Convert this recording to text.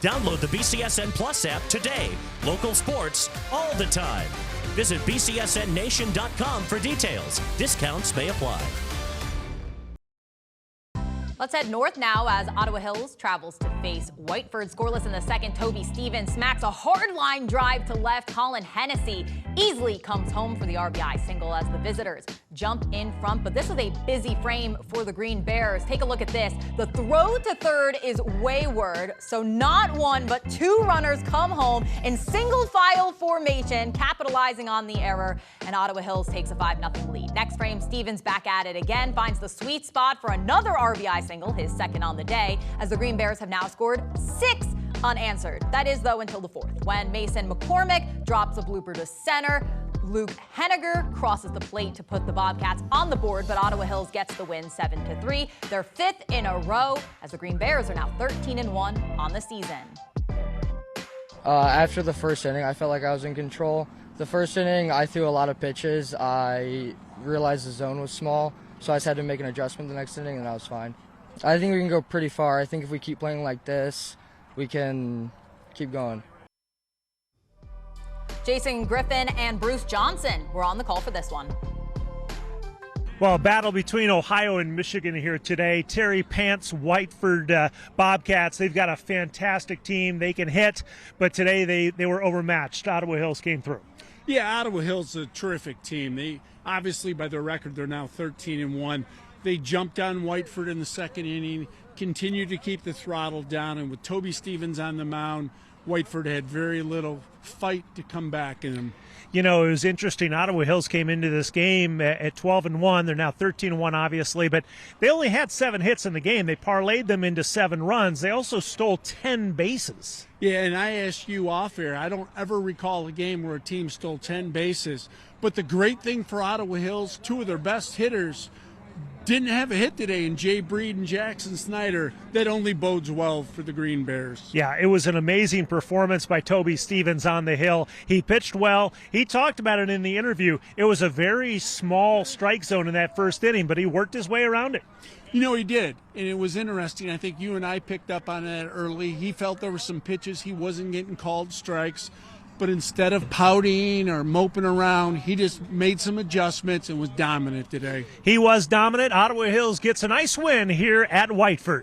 Download the BCSN Plus app today. Local sports all the time. Visit bcsnnation.com for details. Discounts may apply. Let's head north now as Ottawa Hills travels to face Whiteford. Scoreless in the second, Toby Stevens smacks a hard line drive to left. Colin Hennessy easily comes home for the RBI single as the visitors jump in front. But this is a busy frame for the Green Bears. Take a look at this. The throw to third is wayward, so not one but two runners come home in single file formation, capitalizing on the error, and Ottawa Hills takes a 5-0 lead. Next frame, Stevens back at it again, finds the sweet spot for another RBI single, his second on the day, as the Green Bears have now scored 6 unanswered. That is, though, until the fourth, when Mason McCormick drops a blooper to center. Luke Henniger crosses the plate to put the Bobcats on the board, but Ottawa Hills gets the win 7-3. Their 5th in a row, as the Green Bears are now 13-1 on the season. After the first inning, I felt like I was in control. The first inning, I threw a lot of pitches. I realized the zone was small, so I just had to make an adjustment the next inning, and I was fine. I think we can go pretty far. I think if we keep playing like this, we can keep going. Jason Griffin and Bruce Johnson were on the call for this one. Well, a battle between Ohio and Michigan here today. Terry Pants, Whiteford Bobcats, they've got a fantastic team. They can hit, but today they were overmatched. Ottawa Hills came through. Yeah, Ottawa Hills is a terrific team. They obviously, by their record, they're now 13-1. They jumped on Whiteford in the second inning, continued to keep the throttle down, and with Toby Stevens on the mound, Whiteford had very little fight to come back in them. You know, it was interesting. Ottawa Hills came into this game at 12-1. They're now 13-1, obviously, but they only had 7 hits in the game. They parlayed them into 7 runs. They also stole 10 bases. Yeah, and I asked you off air, I don't ever recall a game where a team stole 10 bases. But the great thing for Ottawa Hills, 2 of their best hitters didn't have a hit today, in Jay Breed and Jackson Snyder. That only bodes well for the Green Bears. Yeah, it was an amazing performance by Toby Stevens on the hill. He pitched well. He talked about it in the interview. It was a very small strike zone in that first inning, but he worked his way around it. You know, he did, and it was interesting. I think you and I picked up on that early. He felt there were some pitches he wasn't getting called strikes. But instead of pouting or moping around, he just made some adjustments and was dominant today. He was dominant. Ottawa Hills gets a nice win here at Whiteford.